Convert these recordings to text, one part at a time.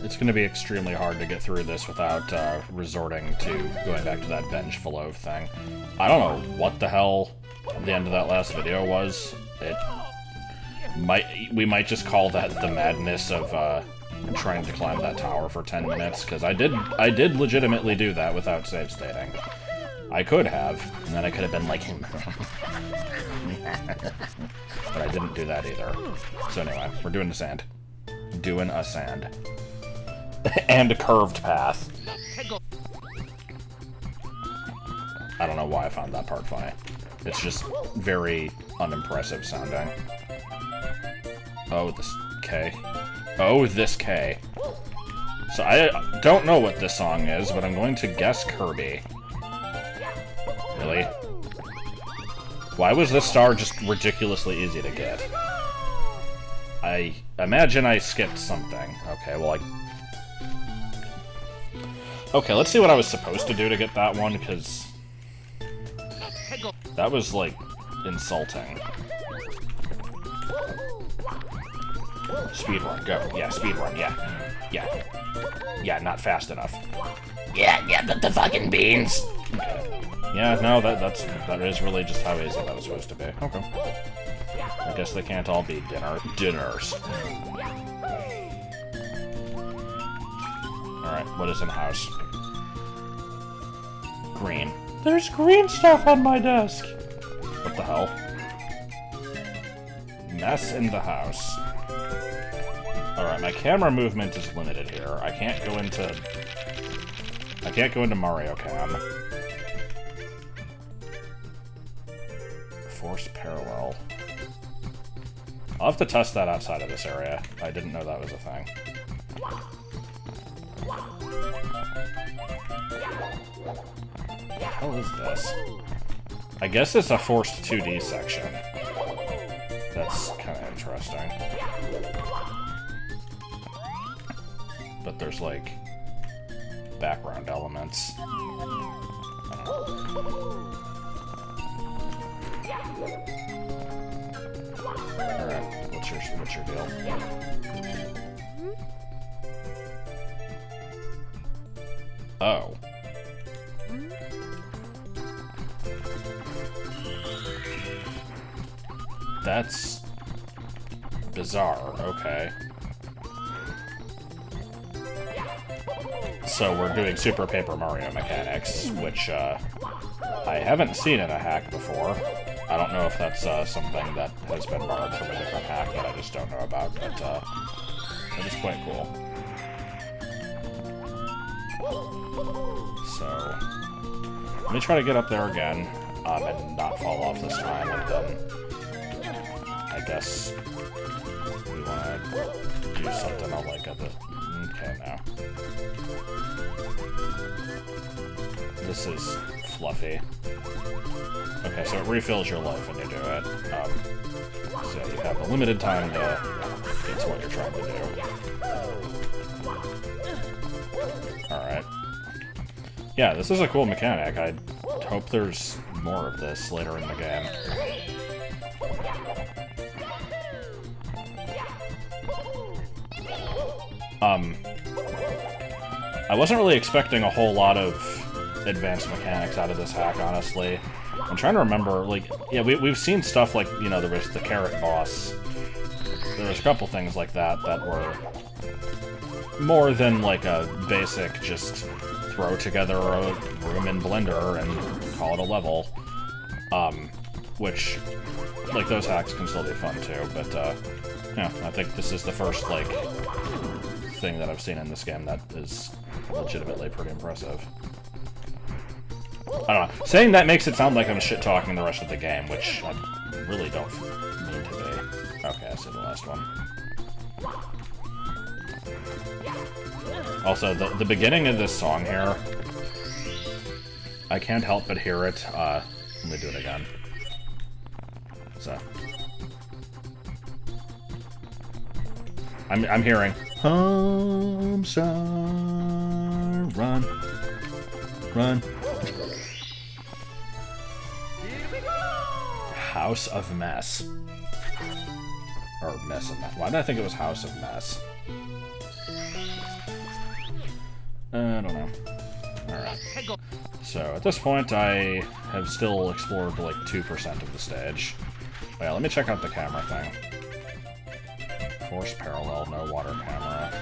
It's going to be extremely hard to get through this without resorting to going back to that vengeful thing. I don't know what the hell the end of that last video was. We might just call that the madness of trying to climb that tower for 10 minutes, because I did legitimately do that without save stating. I could have, and then I could have been like, but I didn't do that either. So anyway, we're doing the sand. Doing a sand. And a curved path. I don't know why I found that part funny. It's just very unimpressive sounding. Oh, this K. Oh, this K. So I don't know what this song is, but I'm going to guess Kirby. Really? Why was this star just ridiculously easy to get? I imagine I skipped something. Okay, well, okay, let's see what I was supposed to do to get that one, because that was, like, insulting. Speedrun, go. Yeah, speedrun, yeah. Yeah. Yeah, not fast enough. Yeah, but the fucking beans! Okay. Yeah, no, that is really just how easy that was supposed to be. Okay. I guess they can't all be dinners. Alright, what is in the house? Green. There's green stuff on my desk! What the hell? Mess in the house. Alright, my camera movement is limited here. I can't go into Mario Cam. Forced parallel. I'll have to test that outside of this area. I didn't know that was a thing. What the hell is this? I guess it's a forced 2D section. That's kind of interesting. But there's, like, background elements. Alright, what's your deal? Oh. That's bizarre, okay. So we're doing Super Paper Mario mechanics, which I haven't seen in a hack before. I don't know if that's something that has been borrowed from a different hack that I just don't know about, but it is quite cool. So, let me try to get up there again, and not fall off this time, and then I guess we want to do something I like at the... Okay, now. This is fluffy. Okay, so it refills your life when you do it. So you have a limited time to get to what you're trying to do. Alright. Yeah, this is a cool mechanic. I hope there's more of this later in the game. I wasn't really expecting a whole lot of advanced mechanics out of this hack, honestly. I'm trying to remember, like, yeah, we've seen stuff like, you know, there was the carrot boss. There was a couple things like that that were more than, like, a basic just throw together a room in Blender and call it a level. Which, like, those hacks can still be fun, too, but, yeah, I think this is the first, like, thing that I've seen in this game that is legitimately pretty impressive. I don't know. Saying that makes it sound like I'm shit-talking the rest of the game, which I really don't mean to be. Okay, I see the last one. Also, the beginning of this song here, I can't help but hear it. Let me do it again. So. I'm hearing, home star, run, run. House of Mess. Or Mess of Mess. Why did I think it was House of Mess? I don't know. Alright. So, at this point, I have still explored, like, 2% of the stage. Wait, let me check out the camera thing. Force parallel, no water camera.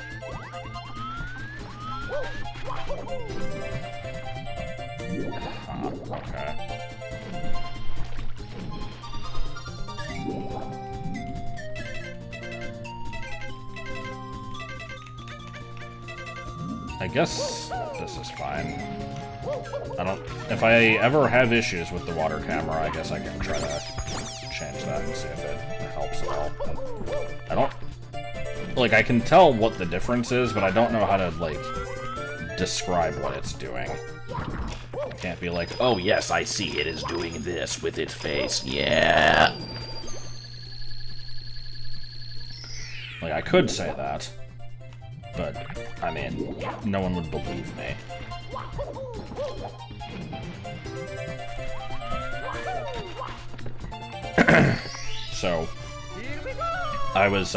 Okay. I guess this is fine. If I ever have issues with the water camera, I guess I can try to change that and see if it helps at all. I don't... Like, I can tell what the difference is, but I don't know how to, like, describe what it's doing. I can't be like, oh yes, I see it is doing this with its face, yeah. Like, I could say that, but, I mean, no one would believe me. So, I was,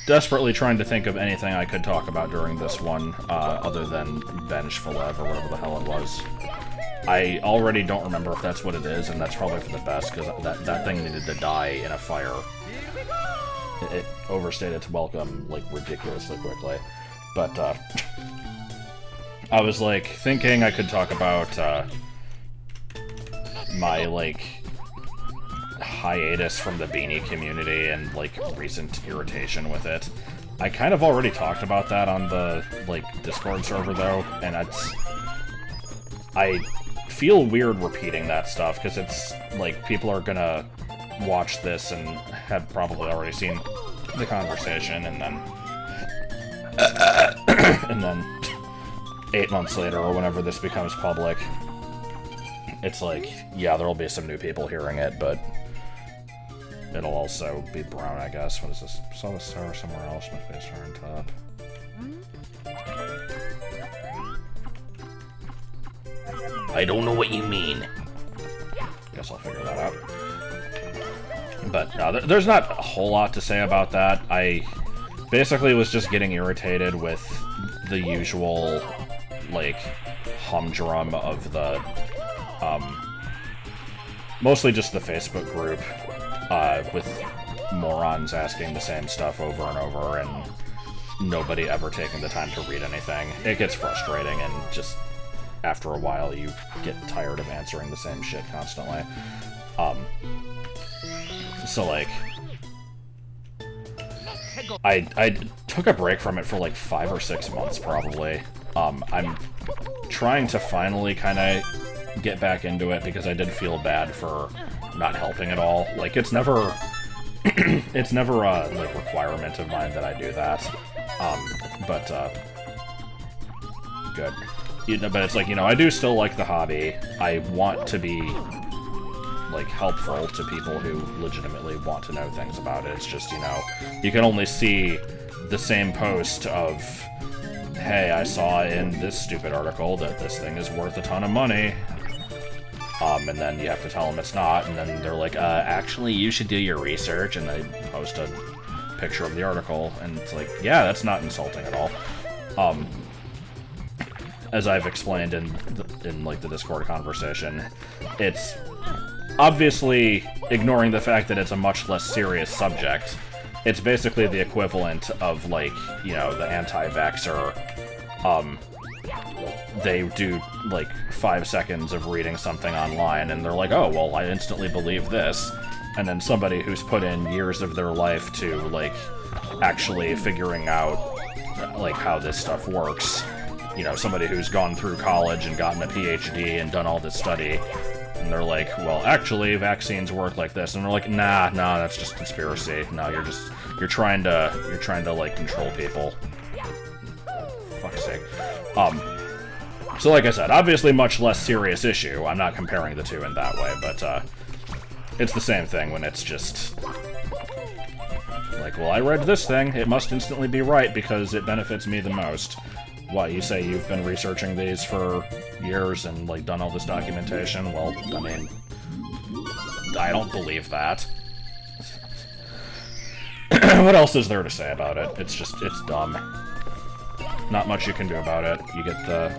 desperately trying to think of anything I could talk about during this one, other than Vengeful-Ev or whatever the hell it was. I already don't remember if that's what it is, and that's probably for the best, because that thing needed to die in a fire. It overstayed its welcome, like, ridiculously quickly. But, I was, like, thinking I could talk about, my, like, hiatus from the Beanie community and, like, recent irritation with it. I kind of already talked about that on the, like, Discord server, though, and I feel weird repeating that stuff, because it's, like, people are gonna watch this and have probably already seen the conversation, and then... and then 8 months later, or whenever this becomes public, it's like, yeah, there'll be some new people hearing it, but it'll also be brown, I guess. What is this? Saw the star somewhere else, my face on top. I don't know what you mean. Guess I'll figure that out. But no, there's not a whole lot to say about that. I basically was just getting irritated with the usual, like, humdrum of the, mostly just the Facebook group, with morons asking the same stuff over and over, and nobody ever taking the time to read anything. It gets frustrating, and just after a while you get tired of answering the same shit constantly. So, like, I took a break from it for like 5 or 6 months, probably. I'm trying to finally kind of get back into it, because I did feel bad for not helping at all. Like, it's never it's never a, like, requirement of mine that I do that. Good. But it's like, you know, I do still like the hobby. I want to be, like, helpful to people who legitimately want to know things about it. It's just, you know, you can only see the same post of, hey, I saw in this stupid article that this thing is worth a ton of money. And then you have to tell them it's not, and then they're like, actually, you should do your research, and they post a picture of the article, and it's like, yeah, that's not insulting at all. As I've explained in like, the Discord conversation, it's obviously ignoring the fact that it's a much less serious subject. It's basically the equivalent of, like, you know, the anti-vaxxer, they do, like, 5 seconds of reading something online, and they're like, oh, well, I instantly believe this. And then somebody who's put in years of their life to, like, actually figuring out, like, how this stuff works. You know, somebody who's gone through college and gotten a PhD and done all this study, and they're like, well, actually, vaccines work like this. And they're like, nah, that's just conspiracy. No, you're trying to, like, control people. Fuck's sake. So like I said, obviously much less serious issue. I'm not comparing the two in that way, but, it's the same thing when it's just like, well, I read this thing, it must instantly be right because it benefits me the most. What, you say you've been researching these for years and, like, done all this documentation? Well, I mean, I don't believe that. What else is there to say about it? It's just, it's dumb. not much you can do about it. You get the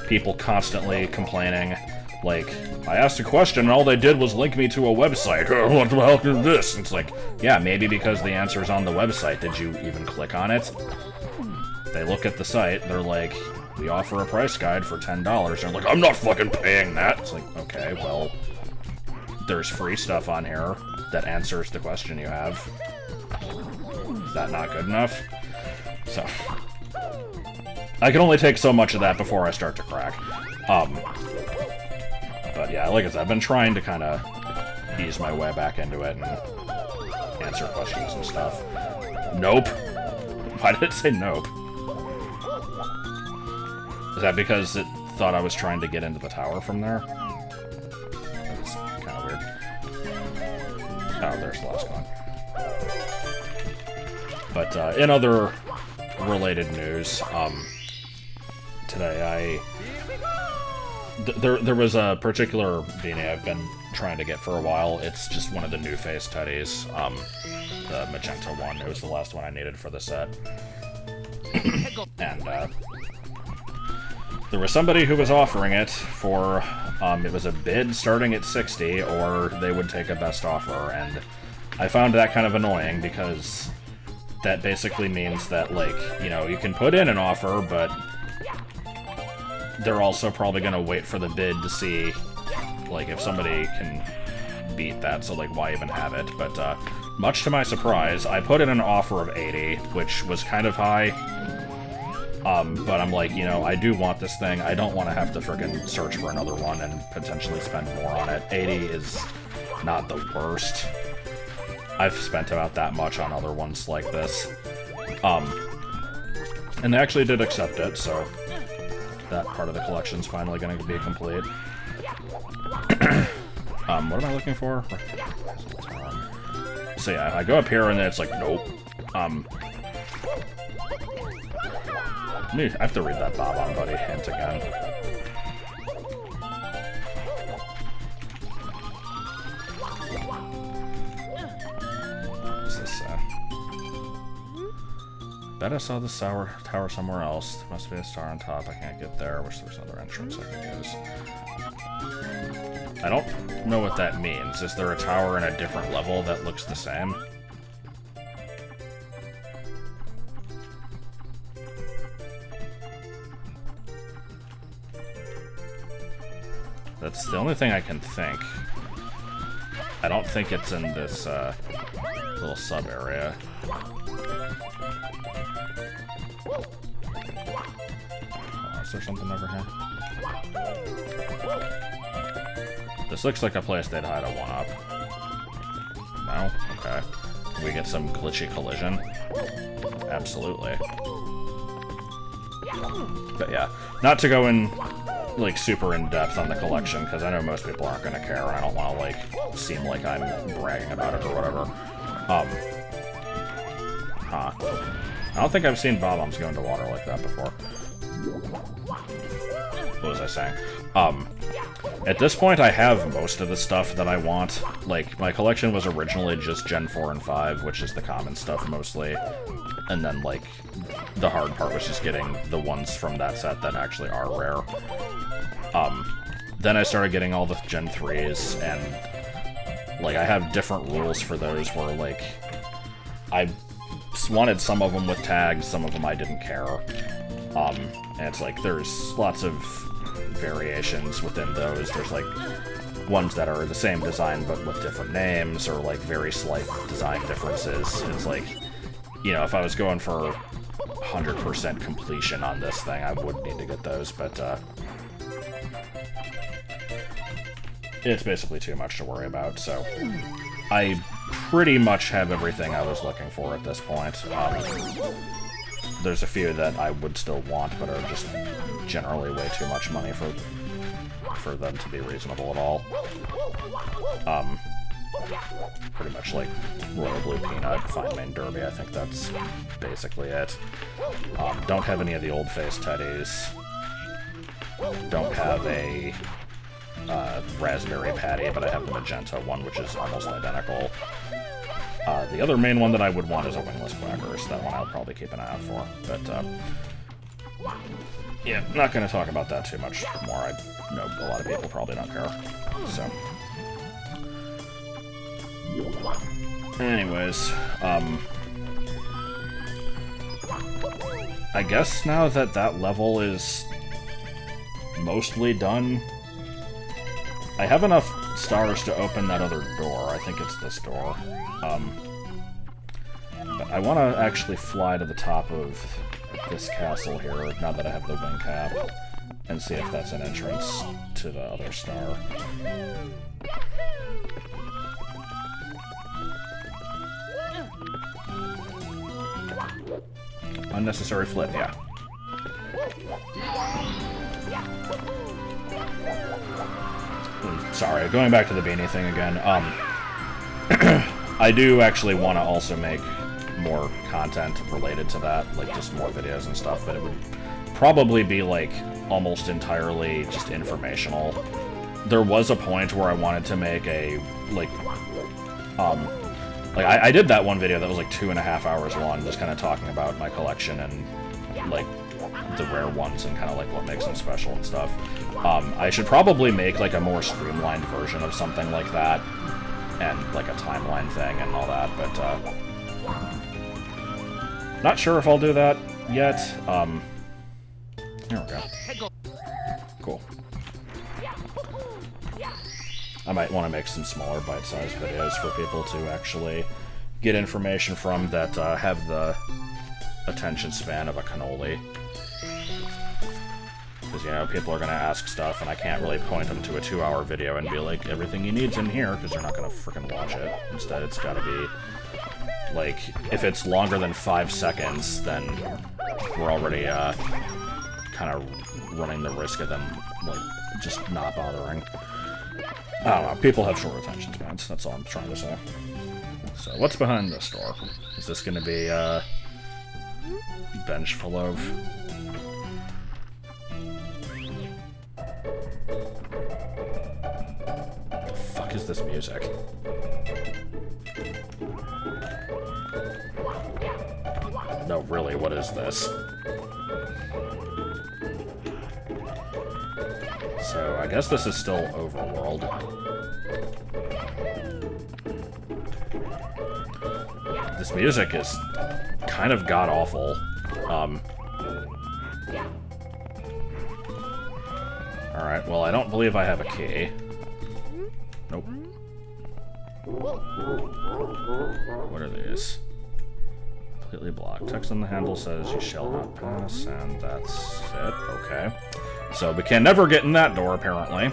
people constantly complaining, like, I asked a question and all they did was link me to a website. What the hell is this? It's like, yeah, maybe because the answer's on the website. Did you even click on it? They look at the site, they're like, we offer a price guide for $10. They're like, I'm not fucking paying that. It's like, okay, well, there's free stuff on here that answers the question you have. Is that not good enough? So, I can only take so much of that before I start to crack. But yeah, like I said, I've been trying to kind of ease my way back into it and answer questions and stuff. Nope. Why did it say nope? Is that because it thought I was trying to get into the tower from there? That's kind of weird. Oh, there's the last one. But in other related news, today there was a particular beanie I've been trying to get for a while. It's just one of the new face teddies, the magenta one. It was the last one I needed for the set. And there was somebody who was offering it for, it was a bid starting at 60, or they would take a best offer, and I found that kind of annoying, because that basically means that, like, you know, you can put in an offer, but they're also probably gonna wait for the bid to see, like, if somebody can beat that, so, like, why even have it? But, much to my surprise, I put in an offer of 80, which was kind of high. But I'm like, you know, I do want this thing. I don't want to have to frickin' search for another one and potentially spend more on it. 80 is not the worst. I've spent about that much on other ones like this. And they actually did accept it, so that part of the collection's finally going to be complete. What am I looking for? So yeah, I go up here and then it's like, nope. I have to read that Bob on Buddy hint again. What's this say? Bet I saw the tower somewhere else. There must be a star on top. I can't get there. I wish there was another entrance I could use. I don't know what that means. Is there a tower in a different level that looks the same? That's the only thing I can think. I don't think it's in this little sub-area. Oh, is there something over here? This looks like a place they'd hide a 1-up. No? Okay. Can we get some glitchy collision? Absolutely. But yeah, not to go in, like, super in-depth on the collection, because I know most people aren't going to care, and I don't want to, like, seem like I'm bragging about it or whatever. I don't think I've seen bob-ombs go into water like that before. What was I saying? At this point, I have most of the stuff that I want. Like, my collection was originally just Gen 4 and 5, which is the common stuff mostly. And then, like, the hard part was just getting the ones from that set that actually are rare. Then I started getting all the Gen 3s, and, like, I have different rules for those where, like, I wanted some of them with tags, some of them I didn't care. And it's like, there's lots of variations within those. There's, like, ones that are the same design but with different names, or, like, very slight design differences. It's like, you know, if I was going for 100% completion on this thing, I would need to get those, but, it's basically too much to worry about, so I pretty much have everything I was looking for at this point. There's a few that I would still want, but are just generally way too much money for them to be reasonable at all. Pretty much like Royal Blue Peanut, Fine Main Derby, I think that's basically it. Don't have any of the old face teddies. Don't have a Raspberry Patty, but I have the magenta one, which is almost identical. The other main one that I would want is a Wingless Quackers. That one I'll probably keep an eye out for. But Yeah, not gonna talk about that too much more. I know a lot of people probably don't care. So. Anyways, I guess now that that level is mostly done, I have enough stars to open that other door. I think it's this door. But I want to actually fly to the top of this castle here, now that I have the wing cap, and see if that's an entrance to the other star. Unnecessary flip, yeah. Sorry, going back to the beanie thing again. I do actually want to also make more content related to that, like just more videos and stuff, but it would probably be like almost entirely just informational. There was a point where I wanted to make a I did that one video that was like 2.5 hours long, just kind of talking about my collection and like the rare ones and kind of like what makes them special and stuff. I should probably make like a more streamlined version of something like that, and like a timeline thing and all that, but not sure if I'll do that yet. Here we go. Cool. I might want to make some smaller bite-sized videos for people to actually get information from that have the attention span of a cannoli. Because, you know, people are going to ask stuff, and I can't really point them to a 2-hour video and be like, everything you need's in here, because they're not going to freaking watch it. Instead, it's got to be, like, if it's longer than 5 seconds, then we're already kind of running the risk of them, like, just not bothering. I don't know, people have short attention spans, that's all I'm trying to say. So, what's behind this door? Is this gonna be a bench full of... What the fuck is this music? No, really, what is this? So, I guess this is still Overworld. This music is kind of god-awful. Alright, well, I don't believe I have a key. Nope. What are these? Completely blocked. Text on the handle says you shall not pass, and that's it. Okay. So we can never get in that door, apparently.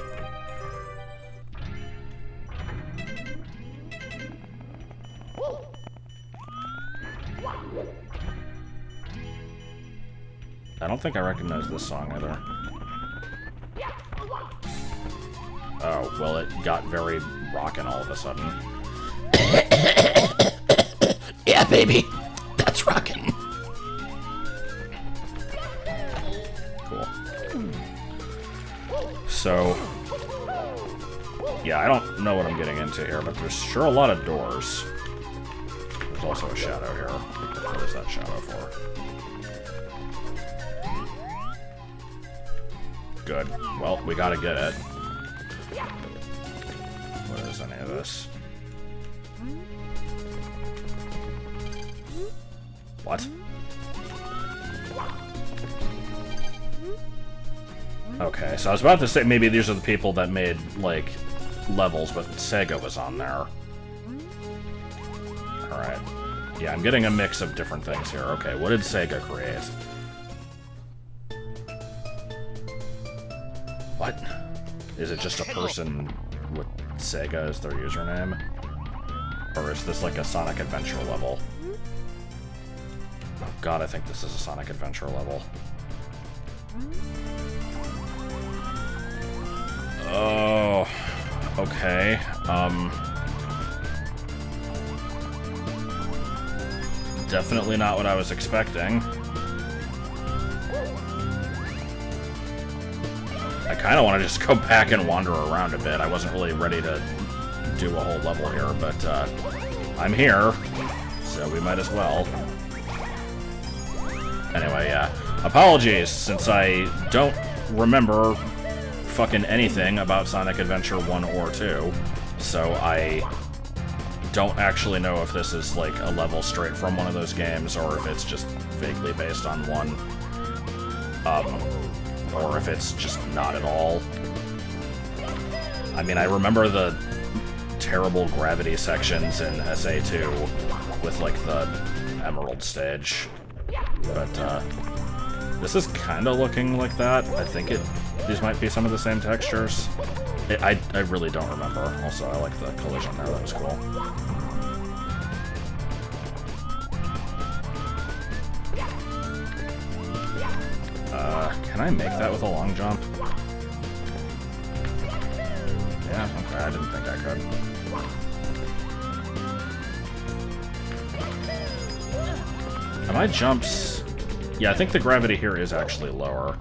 I don't think I recognize this song either. Oh, well, it got very rockin' all of a sudden. Yeah, baby. That's rockin'. Cool. So, yeah, I don't know what I'm getting into here, but there's sure a lot of doors. There's also a shadow here. What is that shadow for? Good. Well, we gotta get it. What is any of this? What? Okay, so I was about to say maybe these are the people that made, like, levels, but Sega was on there. Alright. Yeah, I'm getting a mix of different things here. Okay, what did Sega create? What? Is it just a person with Sega as their username? Or is this like a Sonic Adventure level? Oh god, I think this is a Sonic Adventure level. Oh, okay. Definitely not what I was expecting. I kind of want to just go back and wander around a bit. I wasn't really ready to do a whole level here, but I'm here, so we might as well. Anyway, yeah. Apologies, since I don't remember fucking anything about Sonic Adventure 1 or 2, so I don't actually know if this is, like, a level straight from one of those games, or if it's just vaguely based on one, or if it's just not at all. I mean, I remember the terrible gravity sections in SA2 with, like, the Emerald stage, but, this is kinda looking like that. I think these might be some of the same textures. I really don't remember. Also, I like the collision there, that was cool. Can I make that with a long jump? Yeah, okay, I didn't think I could. Are my jumps... Yeah, I think the gravity here is actually lower.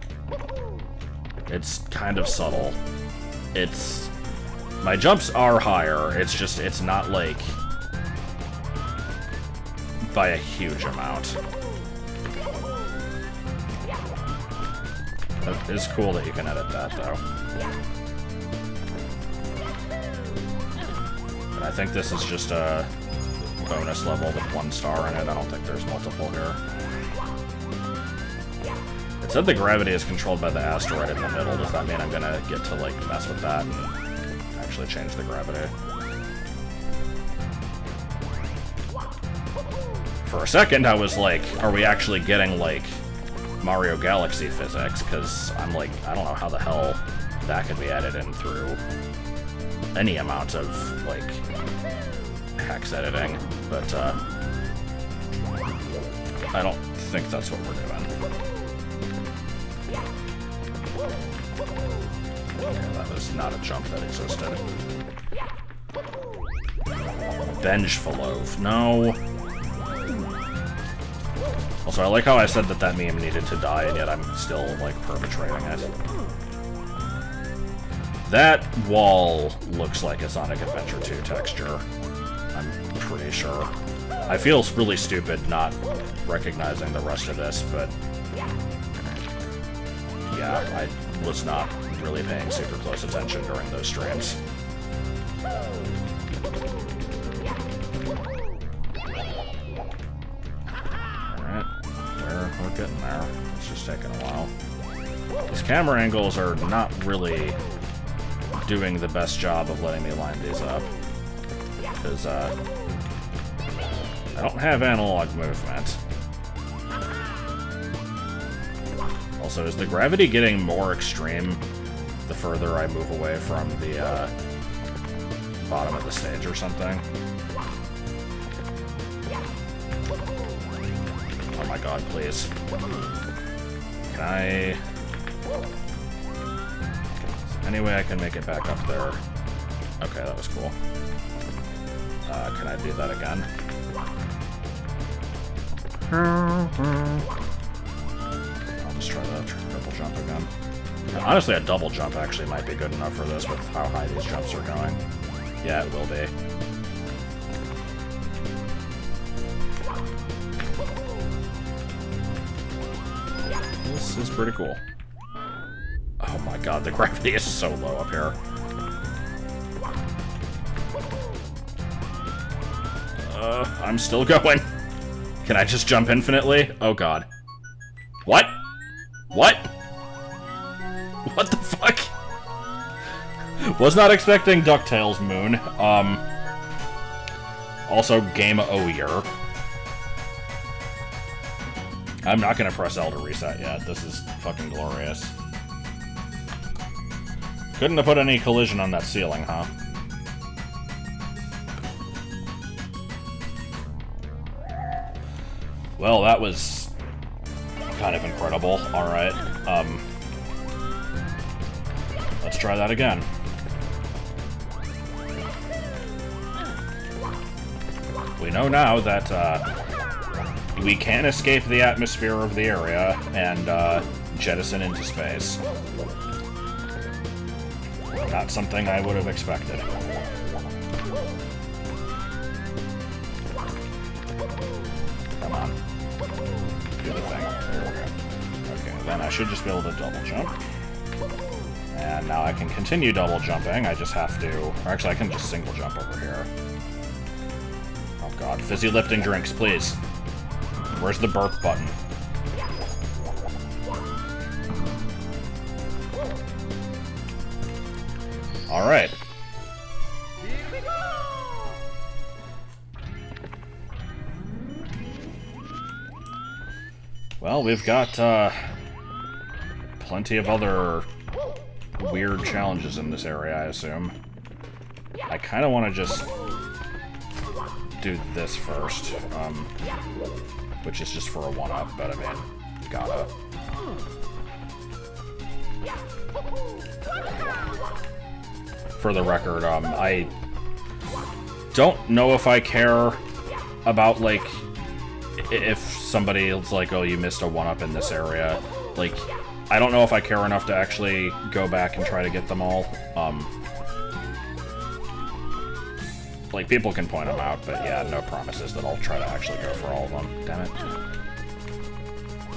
It's kind of subtle. My jumps are higher, it's just, it's not, like, by a huge amount. It is cool that you can edit that, though. And I think this is just a bonus level with 1 star in it. I don't think there's multiple here. It said the gravity is controlled by the asteroid in the middle. Does that mean I'm gonna get to, like, mess with that and actually change the gravity? For a second, I was like, are we actually getting, like, Mario Galaxy physics? Because I'm like, I don't know how the hell that could be added in through any amount of, like, hex editing. But, I don't think that's what we're doing. Okay, that was not a jump that existed. Vengefulove. No. Also, I like how I said that that meme needed to die, and yet I'm still, like, perpetrating it. That wall looks like a Sonic Adventure 2 texture. I'm pretty sure. I feel really stupid not recognizing the rest of this, but... yeah, I was not really paying super close attention during those streams. Alright, we're getting there. It's just taking a while. These camera angles are not really doing the best job of letting me line these up. Because, I don't have analog movement. Also, is the gravity getting more extreme the further I move away from the, bottom of the stage or something? Oh my god, please. Can I... is there any way I can make it back up there? Okay, that was cool. Can I do that again? I'll just try the triple jump again. Honestly, a double jump actually might be good enough for this with how high these jumps are going. Yeah, it will be. This is pretty cool. Oh my god, the gravity is so low up here. I'm still going. Can I just jump infinitely? Oh god. What? What? What the fuck? Was not expecting DuckTales Moon. Also, Game O year. I'm not gonna press L to reset yet. This is fucking glorious. Couldn't have put any collision on that ceiling, huh? Well, that was kind of incredible. Alright, let's try that again. We know now that, we can escape the atmosphere of the area and, jettison into space. Not something I would have expected. Come on. do the thing. There we go. Okay, then I should just be able to double jump. And now I can continue double jumping. I just have to... Or actually, I can just single jump over here. Oh god. Fizzy lifting drinks, please. Where's the burp button? Alright. Well, we've got, plenty of other weird challenges in this area, I assume. I kind of want to just do this first, which is just for a one-up, but I mean, gotta. For the record, I don't know if I care about, like, if somebody's like, oh, you missed a one-up in this area. Like, I don't know if I care enough to actually go back and try to get them all. Like, people can point them out, but yeah, no promises that I'll try to actually go for all of them. Damn it.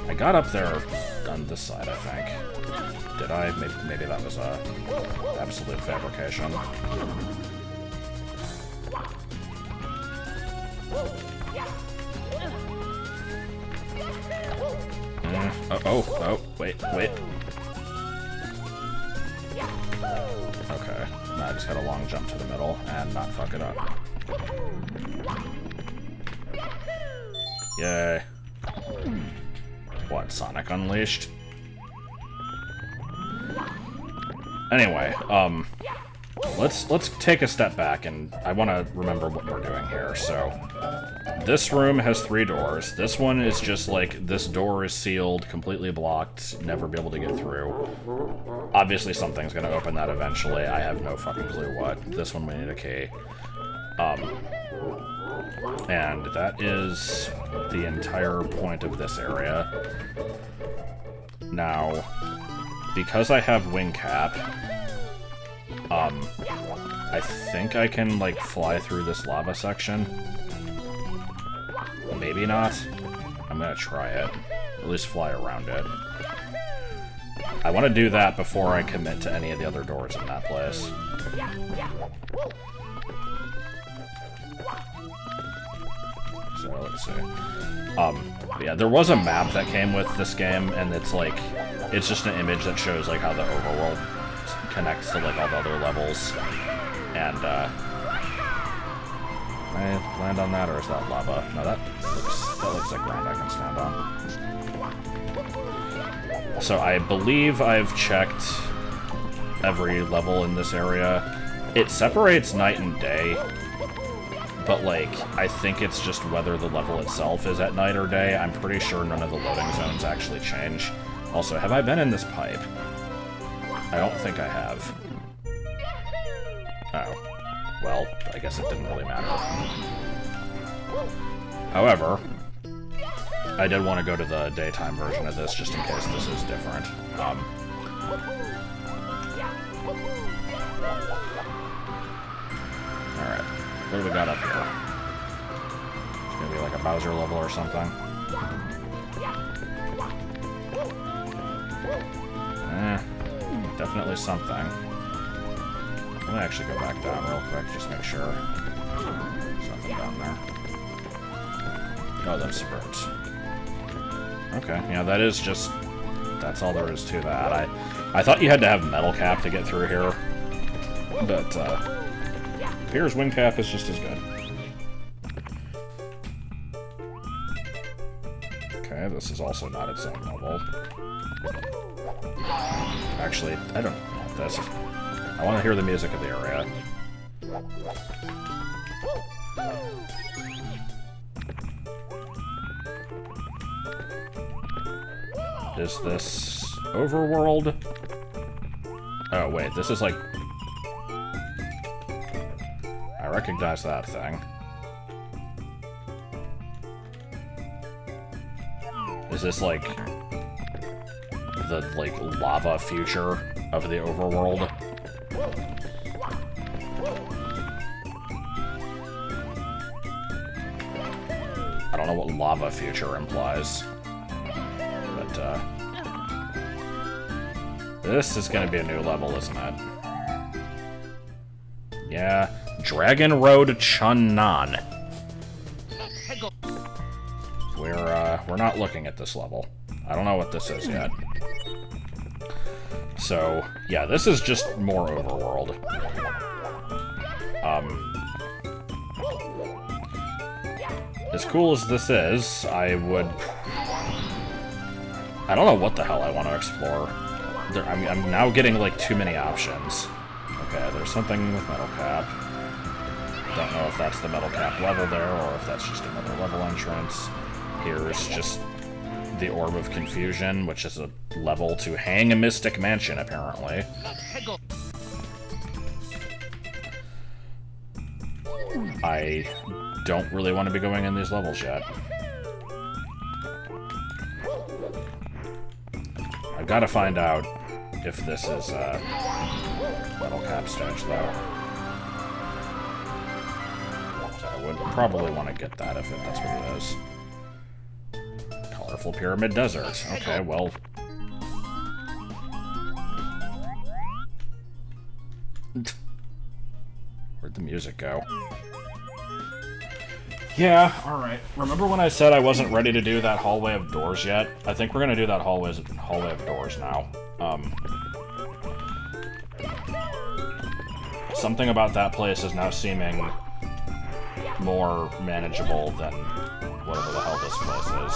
I got up there on this side, I think. Did I? Maybe that was a absolute fabrication. Oh, wait. Okay. I just had a long jump to the middle and not fuck it up. Yay. What, Sonic Unleashed? Anyway, let's take a step back, and I want to remember what we're doing here. So, this room has 3 doors. This one is just like, this door is sealed, completely blocked, never be able to get through. Obviously something's gonna open that eventually, I have no fucking clue what. This one we need a key. And that is the entire point of this area. Now, because I have wing cap, I think I can, like, fly through this lava section. Maybe not. I'm gonna try it. At least fly around it. I want to do that before I commit to any of the other doors in that place. So, let's see. Yeah, there was a map that came with this game, and it's like, it's just an image that shows, like, how the overworld connects to, like, all the other levels. And, can I land on that, or is that lava? No, that looks like ground I can stand on. So I believe I've checked every level in this area. It separates night and day, but, like, I think it's just whether the level itself is at night or day. I'm pretty sure none of the loading zones actually change. Also, have I been in this pipe? I don't think I have. Oh. Well, I guess it didn't really matter. However, I did want to go to the daytime version of this, just in case this is different. Alright, what do we got up here? It's gonna be like a Bowser level or something. Definitely something. I'm gonna actually go back down real quick, just make sure there's nothing down there. Oh, those birds. Okay, yeah, that is just... that's all there is to that. I thought you had to have metal cap to get through here, but, appears wing cap is just as good. Okay, this is also not its own level. Actually, I don't want this. I want to hear the music of the area. Is this Overworld? Oh, wait, this is like... I recognize that thing. Is this like... the, like, lava future of the Overworld? I don't know what lava future implies. this is gonna be a new level, isn't it? Yeah, Dragon Road Chunnan. We're not looking at this level. I don't know what this is yet. So, yeah, this is just more Overworld. As cool as this is, I don't know what the hell I want to explore. I'm now getting, like, too many options. Okay, there's something with Metal Cap. Don't know if that's the Metal Cap level there, or if that's just another level entrance. Here's just the Orb of Confusion, which is a level to hang a Mystic Mansion, apparently. I don't really want to be going in these levels yet. I've got to find out if this is Metal Cap stage, though. So I would probably want to get that if that's what it is. Colorful Pyramid Desert. Okay, well... Where'd the music go? Yeah, alright. Remember when I said I wasn't ready to do that Hallway of Doors yet? I think we're gonna do that Hallway of Doors now. Something about that place is now seeming more manageable than whatever the hell this place is.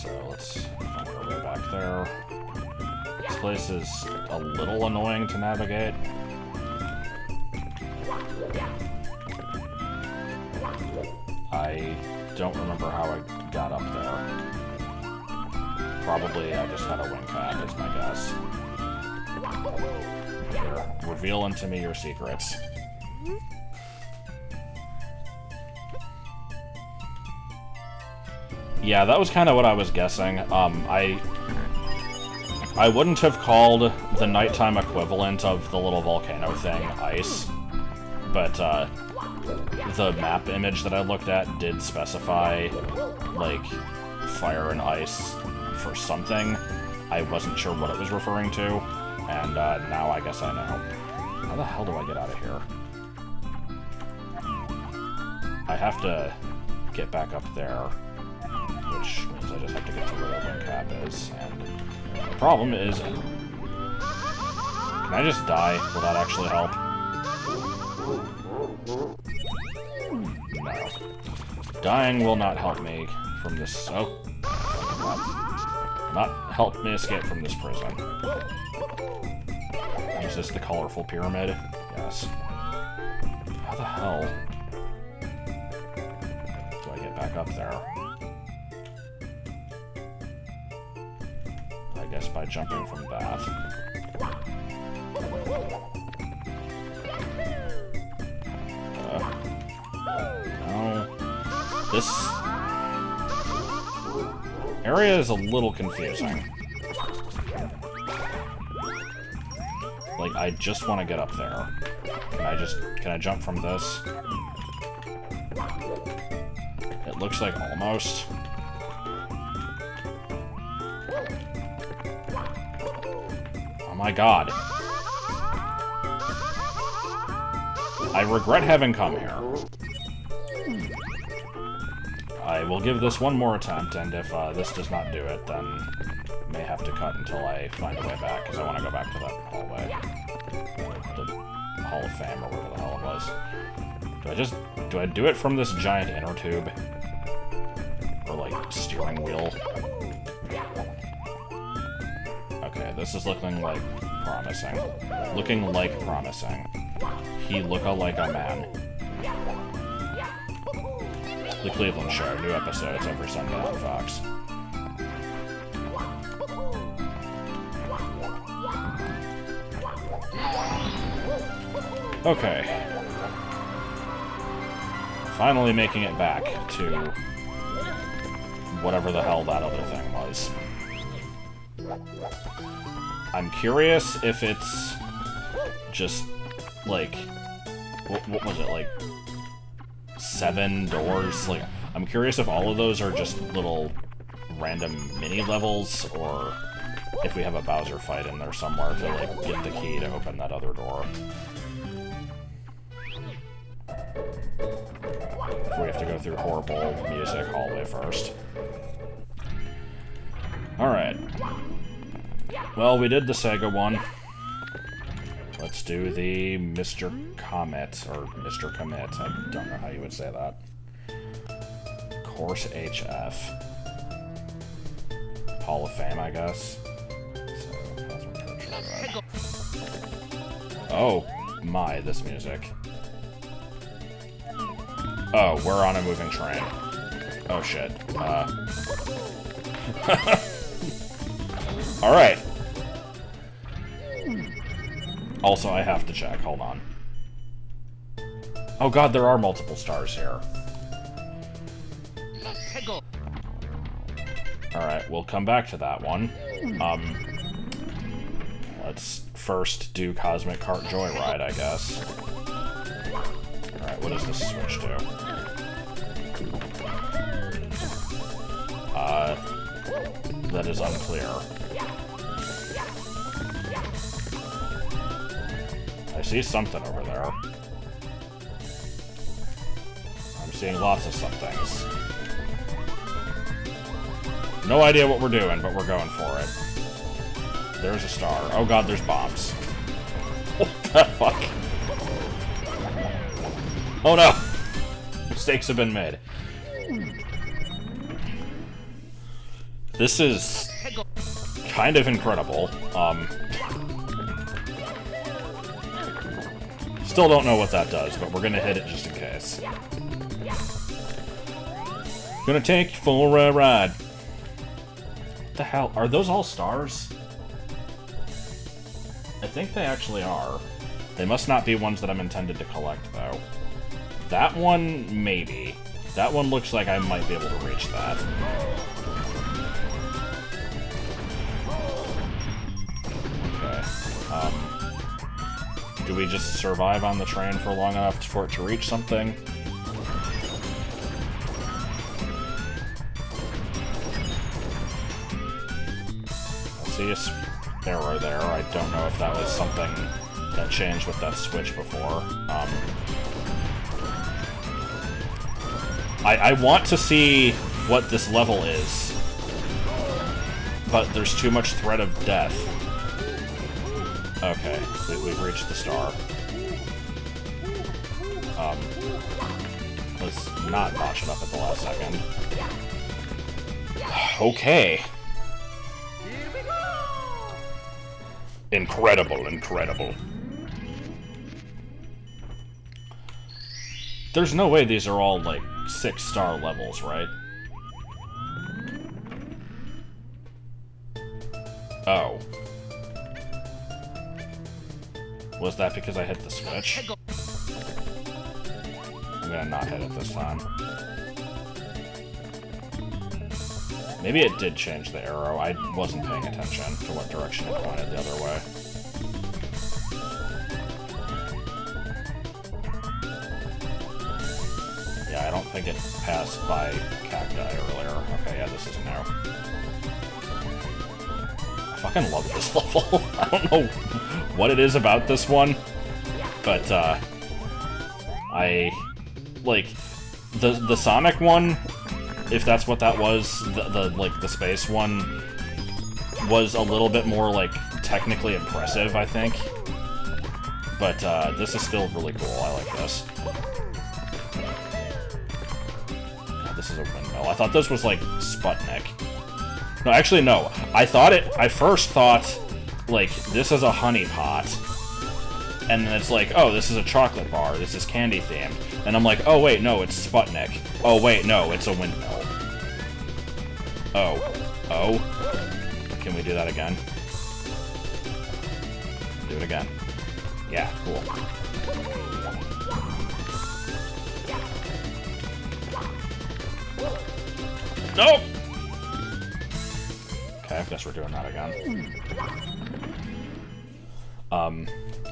So let's find our way back there. This place is a little annoying to navigate. I don't remember how I got up there. Probably I just had a wing cap, is my guess. Here, reveal unto me your secrets. Yeah, that was kind of what I was guessing. I wouldn't have called the nighttime equivalent of the little volcano thing ice, but the map image that I looked at did specify, like, fire and ice for something. I wasn't sure what it was referring to, and now I guess I know. How the hell do I get out of here? I have to get back up there, which means I just have to get to where the wing cap is, and the problem is... Can I just die? Will that actually help? No. Dying will not help me from this... Oh. Not help me escape from this prison. Is this the colorful pyramid? Yes. How the hell do I get back up there? I guess by jumping from that. No. This area is a little confusing. Like, I just want to get up there. Can I jump from this? It looks like almost. Oh my god. I regret having come here. I will give this one more attempt, and if this does not do it, then I may have to cut until I find a way back, because I want to go back to that hallway. The Hall of Fame, or whatever the hell it was. Do I do it from this giant inner tube? Or, like, steering wheel? Okay, this is looking like promising. Looking like promising. He looka like a man. The Cleveland Show, new episodes every Sunday on Fox. Okay. Finally making it back to whatever the hell that other thing was. I'm curious if it's just, like, what was it, like, 7 doors? Like, I'm curious if all of those are just little random mini levels, or if we have a Bowser fight in there somewhere to, like, get the key to open that other door. If we have to go through horrible music hallway first. Alright. Well, we did the Sega one. Let's do the Mr. Comet, or Mr. Commit. I don't know how you would say that. Course HF. Hall of Fame, I guess. So, oh my, this music. Oh, we're on a moving train. Oh shit. Alright. Also, I have to check. Hold on. Oh god, there are multiple stars here. Alright, we'll come back to that one. Let's first do Cosmic Cart Joyride, I guess. Alright, what does this switch do? That is unclear. I see something over there. I'm seeing lots of somethings. No idea what we're doing, but we're going for it. There's a star. Oh god, there's bombs. What the fuck? Oh no! Mistakes have been made. This is kind of incredible. Still don't know what that does, but we're gonna hit it just in case. Gonna take you for a ride. What the hell? Are those all stars? I think they actually are. They must not be ones that I'm intended to collect, though. That one, maybe. That one looks like I might be able to reach that. Okay. Do we just survive on the train for long enough for it to reach something? I see a arrow there. I don't know if that was something that changed with that switch before. I want to see what this level is, but there's too much threat of death. Okay, we've reached the star. Let's not botch it up at the last second. Okay. Incredible, incredible. There's no way these are all, like, 6-star levels, right? Oh. Was that because I hit the switch? I'm gonna not hit it this time. Maybe it did change the arrow. I wasn't paying attention to what direction it pointed the other way. Yeah, I don't think it passed by cacti earlier. Okay, yeah, this is new. I fucking love this level. I don't know what it is about this one, but, I... like, the Sonic one, if that's what that was, the space one, was a little bit more, like, technically impressive, I think. But, this is still really cool. I like this. God, this is a windmill. I thought this was, like, Sputnik. No, actually, no. I first thought, like, this is a honey pot. And then it's like, oh, this is a chocolate bar. This is candy themed. And I'm like, oh, wait, no, it's Sputnik. Oh, wait, no, it's a windmill. Oh. Oh. Can we do that again? Do it again. Yeah, cool. Nope! Okay, I guess we're doing that again.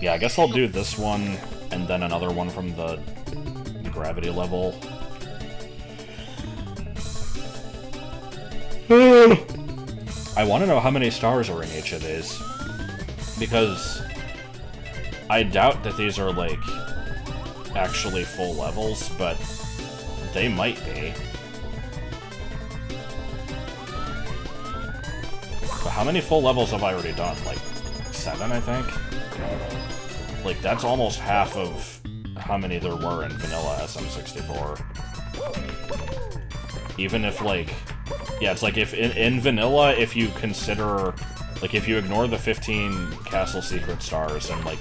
Yeah, I guess I'll do this one, and then another one from the gravity level. I want to know how many stars are in each of these, because I doubt that these are, like, actually full levels, but they might be. But how many full levels have I already done? Like, 7, I think? Like, that's almost half of how many there were in vanilla SM64. Even if, like... Yeah, it's like if in vanilla, if you consider... Like, if you ignore the 15 castle secret stars and, like,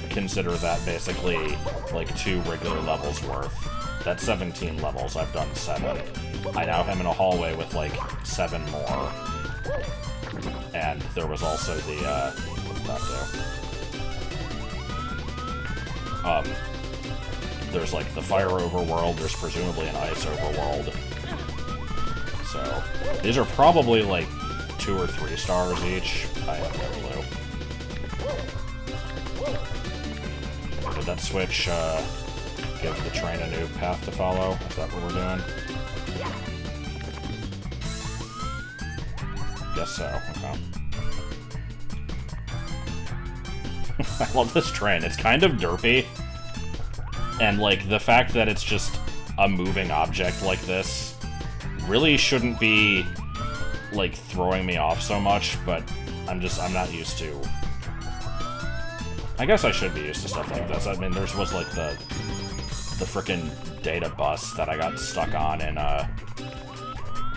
consider that basically, like, 2 regular levels worth, that's 17 levels. I've done 7. I now am in a hallway with, like, 7 more. And there was also the, there's, like, the fire overworld, there's presumably an ice overworld. So, these are probably, like, 2 or 3 stars each. I have no clue. Did that switch, give the train a new path to follow? Is that what we're doing? Guess so, okay. I love this train. It's kind of derpy. And, like, the fact that it's just a moving object like this really shouldn't be, like, throwing me off so much, but I'm not used to... I guess I should be used to stuff like this. I mean, there was, like, the frickin' data bus that I got stuck on in,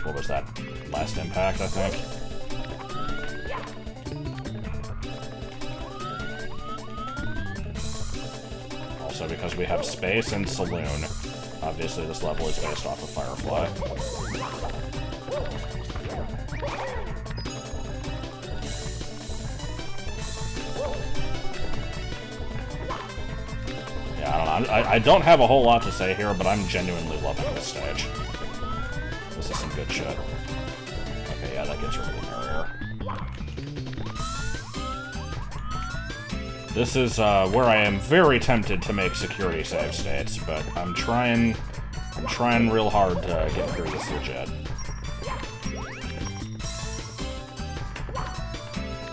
what was that? Last Impact, I think? Also, because we have space and saloon, obviously this level is based off of Firefly. Yeah, I don't know. I don't have a whole lot to say here, but I'm genuinely loving this stage. This is some good shit. Okay, yeah, that gets rid of the barrier. This is where I am very tempted to make security save states, but I'm trying real hard to get through this legit.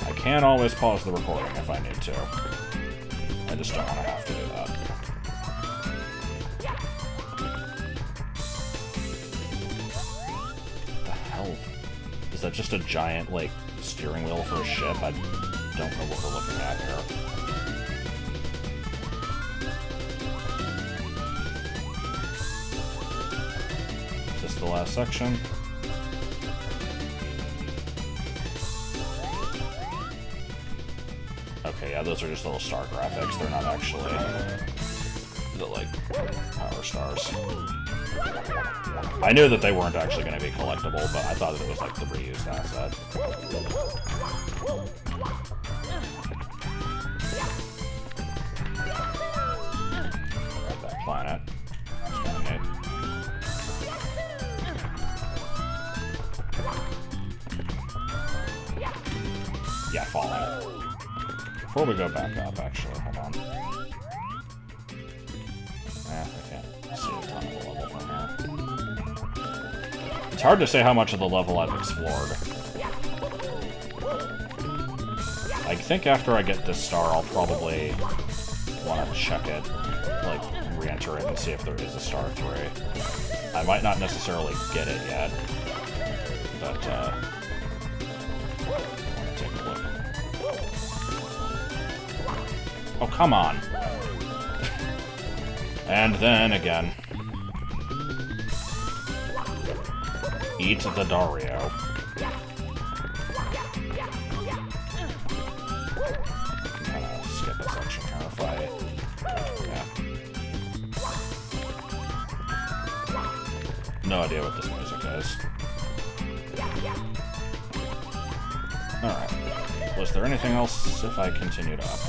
I can always pause the recording if I need to. I just don't want to have to do that. What the hell? Is that just a giant, like, steering wheel for a ship? I don't know what we're looking at here. Is this the last section? Okay, yeah, those are just little star graphics. They're not actually the, like, power stars. I knew that they weren't actually going to be collectible, but I thought that it was, like, the reused asset. Right, that planet. That's kind of neat. Yeah, falling. Before we go back up, actually, hold on. I can't see a ton of the level from here. It's hard to say how much of the level I've explored. I think after I get this star, I'll probably want to check it, like, re-enter it and see if there is a star 3. I might not necessarily get it yet, but, take a look. Oh, come on. And then again. Eat the Dario. Kind of skip a section here if I... Yeah. No idea what this music is. Alright. Was there anything else if I continued up?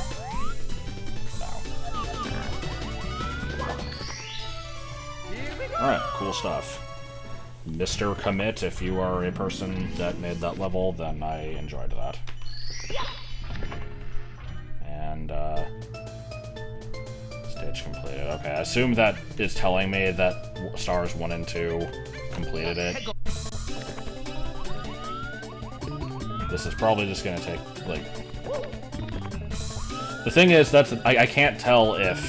Alright, cool stuff. Mr. Commit, if you are a person that made that level, then I enjoyed that. And, stage completed. Okay, I assume that is telling me that stars 1 and 2 completed it. This is probably just gonna take, like... The thing is, I can't tell if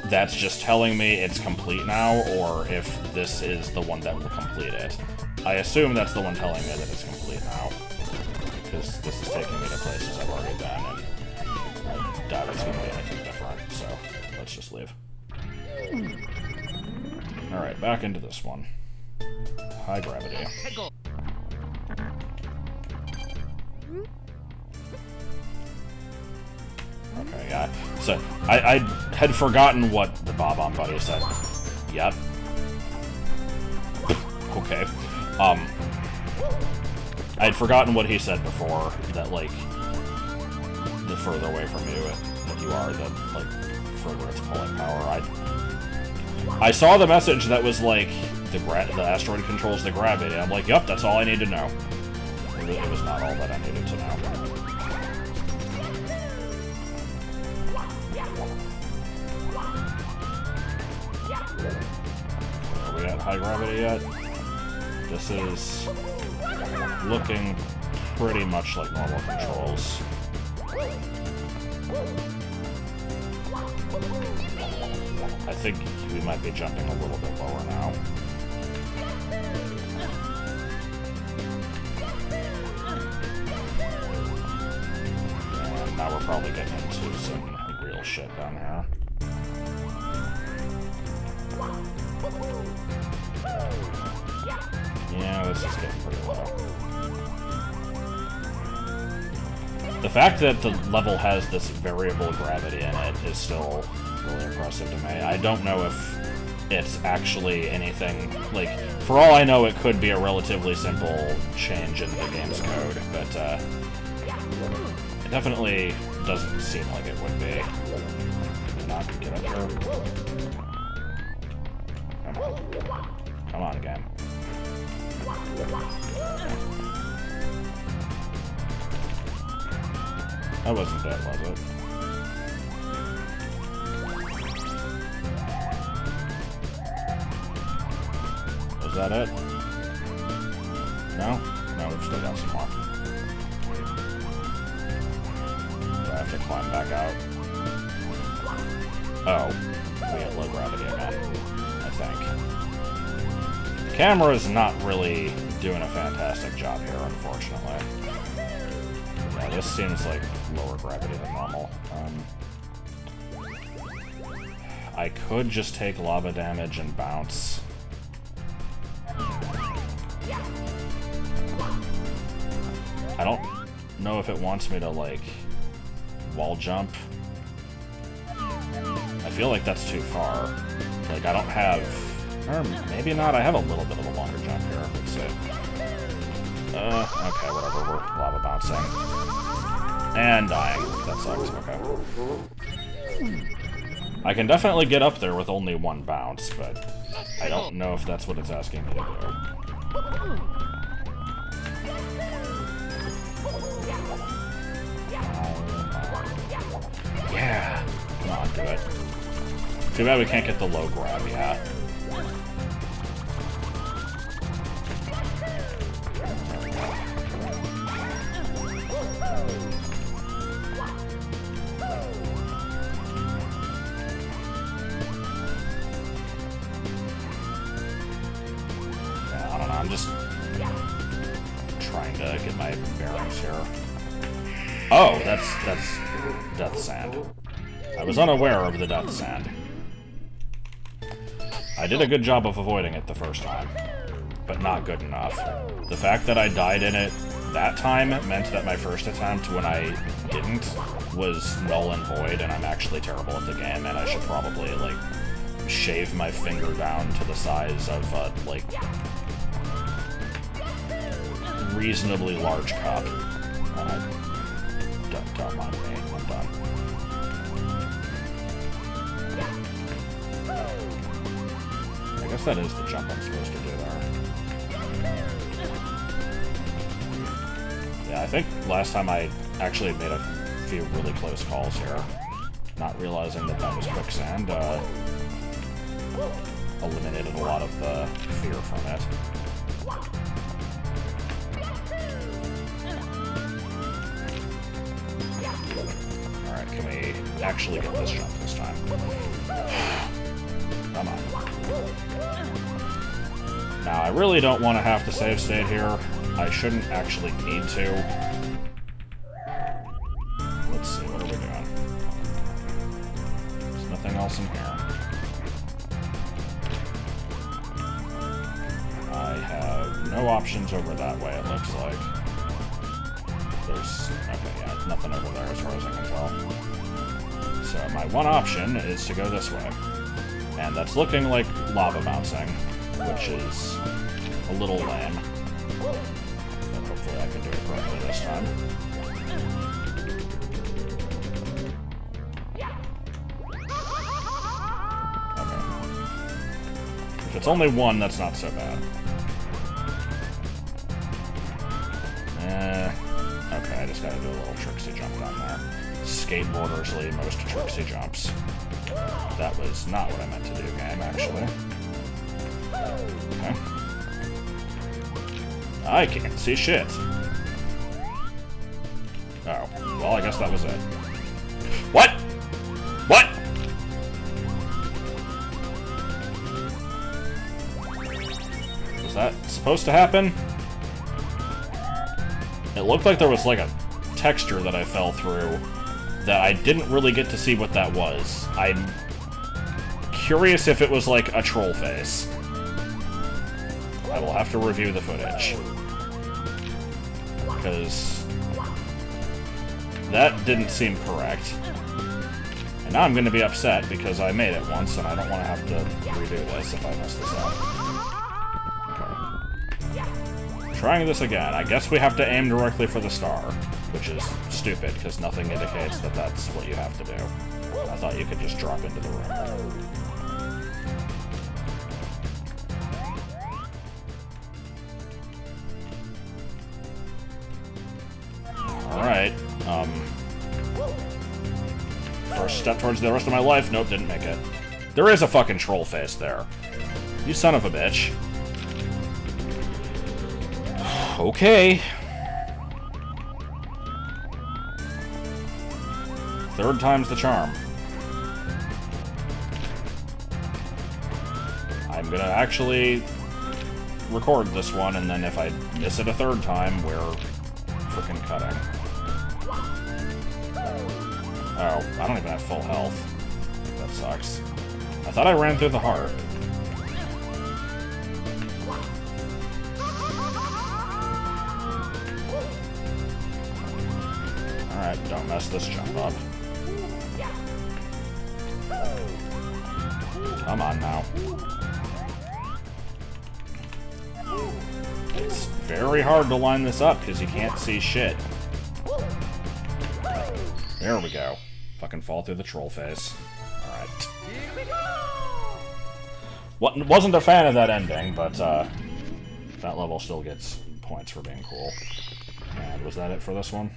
that's just telling me it's complete now, or if this is the one that will complete it. I assume that's the one telling me that it's complete now, because this is taking me to places I've already been, and I doubt it's gonna be anything different, so let's just leave. Alright, back into this one. High gravity. Okay, yeah. So, I had forgotten what the Bob-omb buddy said. Yep. Okay. I had forgotten what he said before, that, like, the further away from you that you are, the, like, further it's pulling power. I saw the message that was like, the asteroid controls the gravity, and I'm like, yup, that's all I need to know. It was not all that I needed to know. Are we at high gravity yet? This is looking pretty much like normal controls. I think we might be jumping a little bit lower now. And now we're probably getting into some real shit down here. Yeah, this is getting pretty low. The fact that the level has this variable gravity in it is still really impressive to me. I don't know if it's actually anything, like, for all I know it could be a relatively simple change in the game's code, but it definitely doesn't seem like it would be. Not get up there. Come on. Come on, game. That wasn't dead, was it? Was that it? No? No, we've still got some more. Do I have to climb back out? Oh. We get low gravity again, I think. The camera is not really doing a fantastic job here, unfortunately. Yeah, this seems like lower gravity than normal. I could just take lava damage and bounce. I don't know if it wants me to, like, wall jump. I feel like that's too far. Like, I don't have... Or maybe not. I have a little bit of a longer jump here. Let's see. Okay, whatever. We're lava bouncing. And dying. That sucks. Okay. I can definitely get up there with only one bounce, but I don't know if that's what it's asking me to do. Yeah! Come on, do it. Too bad we can't get the low grab, yeah. I'm just trying to get my bearings here. Oh, that's death sand. I was unaware of the death sand. I did a good job of avoiding it the first time, but not good enough. The fact that I died in it that time meant that my first attempt, when I didn't, was null and void, and I'm actually terrible at the game, and I should probably, like, shave my finger down to the size of, like, reasonably large cup. Don't mind me, I'm done. I guess that is the jump I'm supposed to do there. Yeah, I think last time I actually made a few really close calls here. Not realizing that that was quicksand, eliminated a lot of the fear from it. actually get this jump this time. Come on. Now, I really don't want to have to save state here. I shouldn't actually need to. Let's see, what are we doing? There's nothing else in here. I have no options over that way, it looks like. There's... okay, yeah, nothing over there as far as I can tell. So my one option is to go this way. And that's looking like lava bouncing, which is a little lame. But hopefully I can do it correctly this time. Okay. If it's only one, that's not so bad. Okay, I just gotta do a little tricksy jump down there. Skateboarders lead most tricksy jumps. That was not what I meant to do, game, actually. Okay. I can't see shit. Oh. Well, I guess that was it. What? What? Was that supposed to happen? It looked like there was, like, a texture that I fell through that I didn't really get to see what that was. I'm curious if it was, like, a troll face. I will have to review the footage. Because that didn't seem correct. And now I'm going to be upset because I made it once and I don't want to have to redo this if I mess this up. Trying this again. I guess we have to aim directly for the star, which is stupid, because nothing indicates that that's what you have to do. I thought you could just drop into the room. Alright, first step towards the rest of my life. Nope, didn't make it. There is a fucking troll face there. You son of a bitch. Okay. Third time's the charm. I'm gonna actually record this one, and then if I miss it a third time, we're frickin' cutting. Oh, I don't even have full health. That sucks. I thought I ran through the heart. Alright, don't mess this jump up. Come on now. It's very hard to line this up because you can't see shit. There we go. Fucking fall through the troll face. Alright. Wasn't a fan of that ending, but that level still gets points for being cool. And was that it for this one?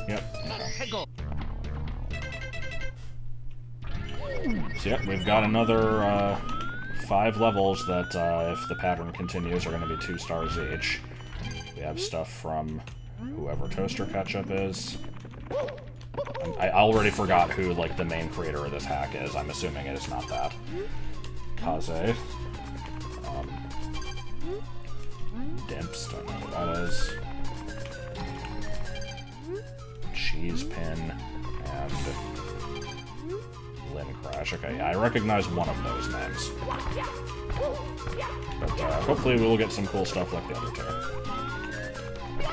Yep. Okay. So yep, we've got another 5 levels that, if the pattern continues, are going to be 2 stars each. We have stuff from whoever Toaster Ketchup is. I already forgot who, like, the main creator of this hack is. I'm assuming it is not that. Kaze. Dimps, don't know what that is. Cheese Pin, and Lynn Crash. Okay, yeah, I recognize one of those names. But hopefully we will get some cool stuff like the other two.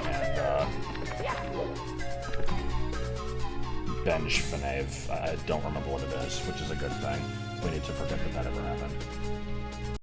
And, Benj Fanave, I don't remember what it is, which is a good thing. We need to forget that that ever happened.